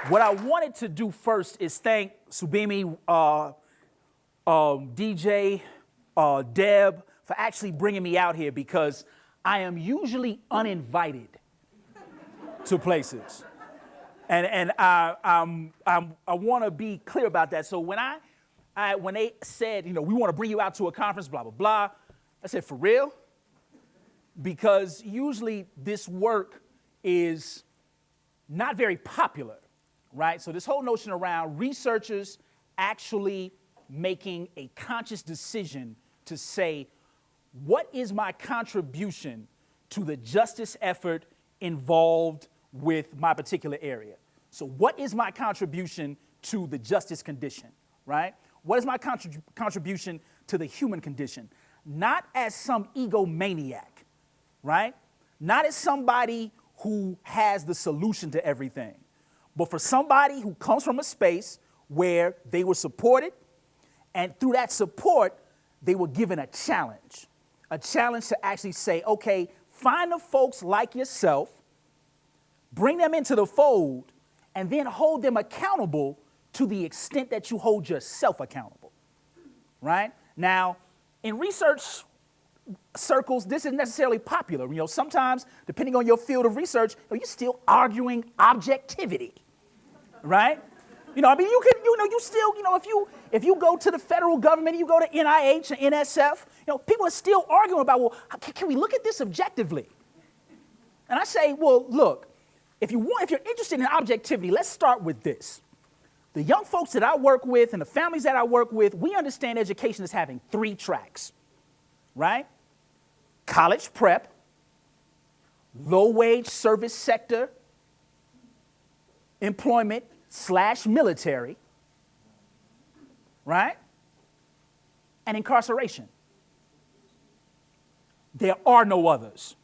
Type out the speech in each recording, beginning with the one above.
What I wanted to do first is thank Subimi, DJ, Deb, for actually bringing me out here because I am usually uninvited to places. And I want to be clear about that. So when when they said, we want to bring you out to a conference, blah, blah, blah, I said, for real? Because usually this work is not very popular, right? So this whole notion around researchers actually making a conscious decision to say, what is my contribution to the justice effort involved with my particular area? So what is my contribution to the justice condition, right? What is my contribution to the human condition? Not as some egomaniac, right? Not as somebody who has the solution to everything, but for somebody who comes from a space where they were supported, and through that support, they were given a challenge to actually say, okay, find the folks like yourself, bring them into the fold, and then hold them accountable to the extent that you hold yourself accountable, right? Now, in research circles, this isn't necessarily popular. Sometimes, depending on your field of research, you're still arguing objectivity, right? You still, if you go to the federal government, you go to NIH and NSF, people are still arguing about, well, can we look at this objectively? And I say, well, look, if you're interested in objectivity, let's start with this. The young folks that I work with and the families that I work with, we understand education as having 3 tracks, right? College prep, low-wage service sector, employment / military, right? And incarceration. There are no others,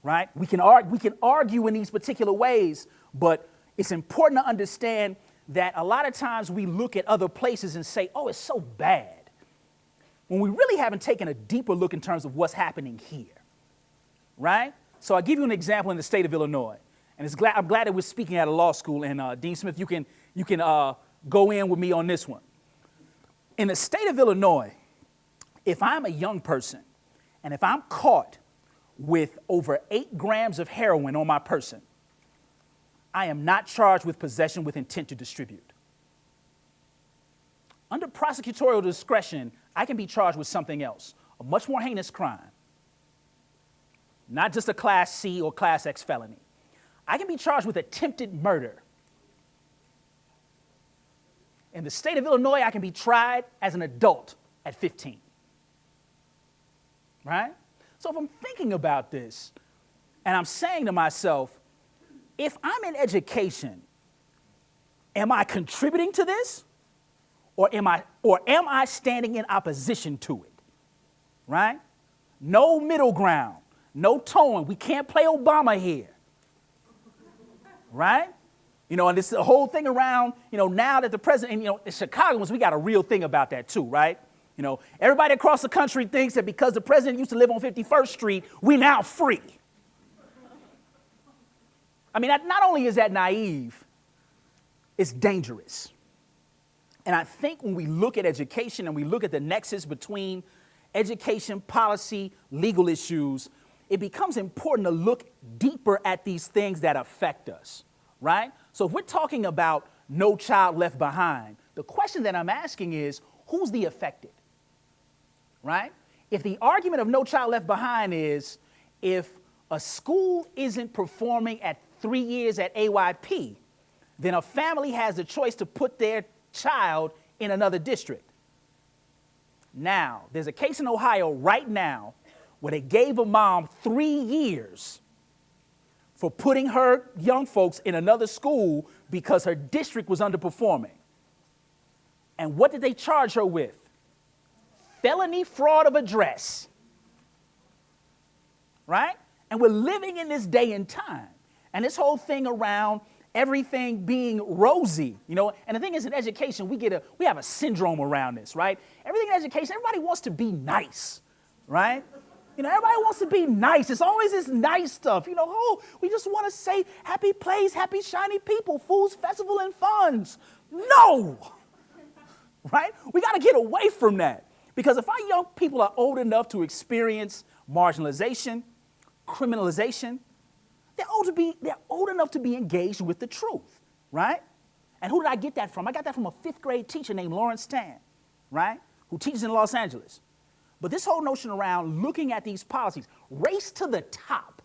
right? We can argue in these particular ways, but it's important to understand that a lot of times we look at other places and say, oh, it's so bad, when we really haven't taken a deeper look in terms of what's happening here, right? So I'll give you an example in the state of Illinois. And I'm glad that we're speaking at a law school, and Dean Smith, you can go in with me on this one. In the state of Illinois, if I'm a young person, and if I'm caught with over 8 grams of heroin on my person, I am not charged with possession with intent to distribute. Under prosecutorial discretion, I can be charged with something else, a much more heinous crime, not just a Class C or Class X felony. I can be charged with attempted murder. In the state of Illinois, I can be tried as an adult at 15. Right? So if I'm thinking about this, and I'm saying to myself, if I'm in education, am I contributing to this? Or am I standing in opposition to it? Right? No middle ground, no tone. We can't play Obama here. Right? And this whole thing around, now that the president, the Chicagoans, we got a real thing about that too, right? Everybody across the country thinks that because the president used to live on 51st Street, we now free. I mean, not only is that naive, it's dangerous. And I think when we look at education and we look at the nexus between education, policy, legal issues, it becomes important to look deeper at these things that affect us, right? So if we're talking about no child left behind, the question that I'm asking is, who's the affected, right? If the argument of no child left behind is, if a school isn't performing at 3 years at AYP, then a family has the choice to put their child in another district. Now, there's a case in Ohio right now where they gave a mom 3 years for putting her young folks in another school because her district was underperforming. And what did they charge her with? Felony fraud of address. Right? And we're living in this day and time. And this whole thing around everything being rosy, and the thing is, in education, we have a syndrome around this, right? Everything in education, everybody wants to be nice, right? Everybody wants to be nice. It's always this nice stuff. Oh, we just want to say happy place, happy shiny people, foods, festival, and funds. No, right? We got to get away from that. Because if our young people are old enough to experience marginalization, criminalization, they're old enough to be engaged with the truth, right? And who did I get that from? I got that from a 5th grade teacher named Lawrence Tan, right? Who teaches in Los Angeles. But this whole notion around looking at these policies, race to the top.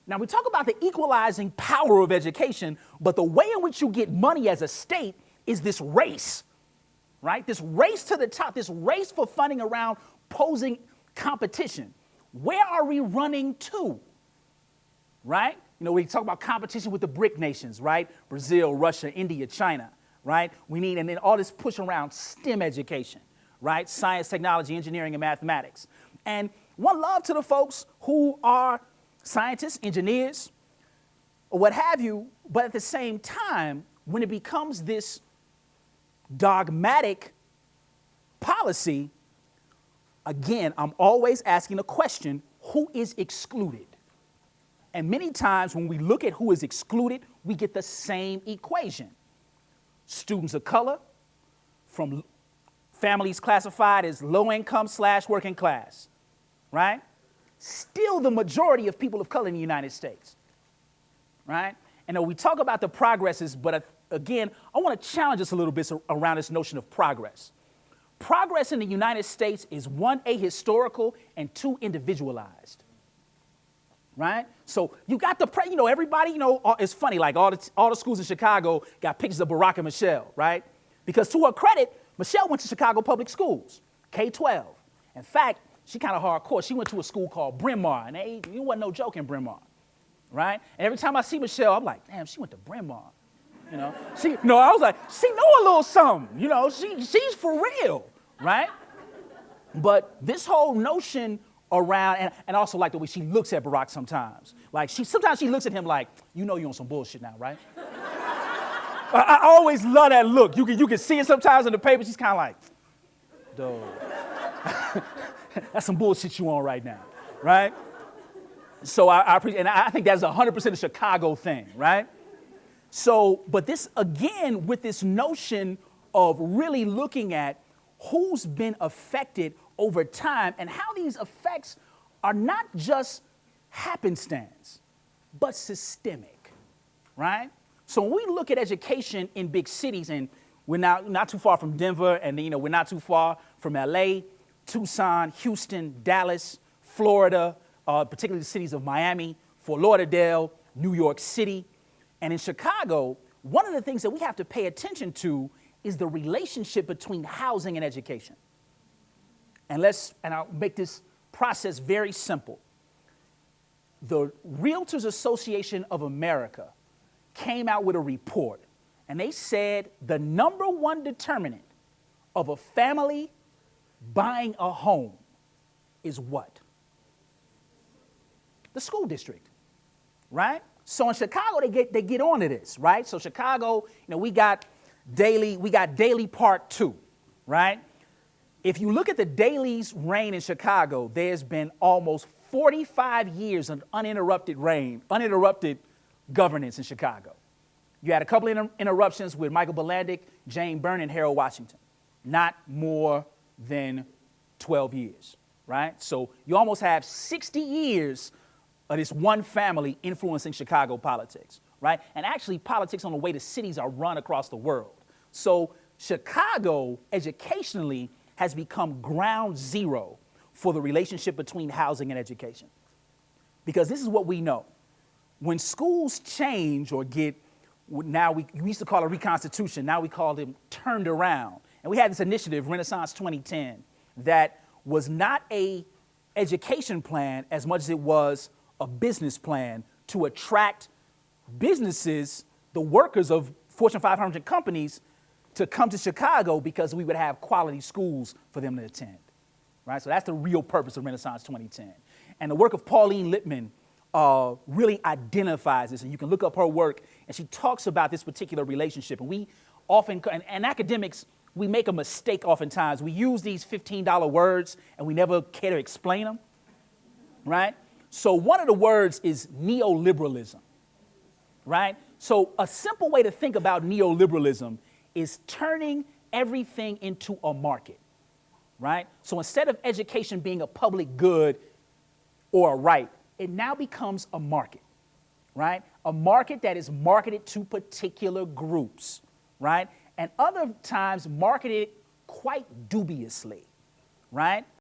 Now, we talk about the equalizing power of education, but the way in which you get money as a state is this race, right? This race to the top, this race for funding around posing competition. Where are we running to, right? We talk about competition with the BRIC nations, right? Brazil, Russia, India, China, right? And then all this push around STEM education, right? Science, technology, engineering, and mathematics. And one love to the folks who are scientists, engineers, or what have you, but at the same time, when it becomes this dogmatic policy, again, I'm always asking the question, who is excluded? And many times when we look at who is excluded, we get the same equation. Students of color, from families classified as low income / working class, right? Still the majority of people of color in the United States, right? And we talk about the progresses, but again, I want to challenge us a little bit around this notion of progress. Progress in the United States is 1, ahistorical, and 2, individualized, right? So you got everybody, it's funny, like all the schools in Chicago got pictures of Barack and Michelle, right? Because to her credit, Michelle went to Chicago public schools, K-12. In fact, she kind of hardcore. She went to a school called Bryn Mawr, and it wasn't no joke in Bryn Mawr, right? And every time I see Michelle, I'm like, damn, she went to Bryn Mawr. I was like, she know a little something, she's for real, right? But this whole notion around, and also like the way she looks at Barack sometimes. Like sometimes she looks at him like, you're on some bullshit now, right? I always love that look. You can see it sometimes in the paper. She's kind of like, dude, that's some bullshit you on right now, right? So I appreciate, and I think that's 100% a Chicago thing, right? So, but this, again, with this notion of really looking at who's been affected over time and how these effects are not just happenstance, but systemic, right? So when we look at education in big cities, and we're not too far from Denver, and we're not too far from LA, Tucson, Houston, Dallas, Florida, particularly the cities of Miami, Fort Lauderdale, New York City. And in Chicago, one of the things that we have to pay attention to is the relationship between housing and education. And I'll make this process very simple. The Realtors Association of America came out with a report, and they said the #1 determinant of a family buying a home is what? The school district, right? So in Chicago, they get onto this, right? So Chicago, we got Daley Part 2, right? If you look at the Daley's reign in Chicago, there's been almost 45 years of uninterrupted governance in Chicago. You had a couple of interruptions with Michael Bilandic, Jane Byrne, and Harold Washington. Not more than 12 years, right? So you almost have 60 years of this one family influencing Chicago politics, right? And actually politics on the way the cities are run across the world. So Chicago, educationally, has become ground zero for the relationship between housing and education. Because this is what we know. When schools change or get, now we used to call it reconstitution, now we call them turned around. And we had this initiative, Renaissance 2010, that was not a education plan as much as it was a business plan to attract businesses, the workers of Fortune 500 companies, to come to Chicago because we would have quality schools for them to attend, right? So that's the real purpose of Renaissance 2010. And the work of Pauline Littman really identifies this, and you can look up her work, and she talks about this particular relationship. And we often, and academics we make a mistake oftentimes. We use these $15 words and we never care to explain them, right? So one of the words is neoliberalism, right? So a simple way to think about neoliberalism is turning everything into a market, right? So instead of education being a public good or a right, it now becomes a market, right? A market that is marketed to particular groups, right? And other times marketed quite dubiously, right?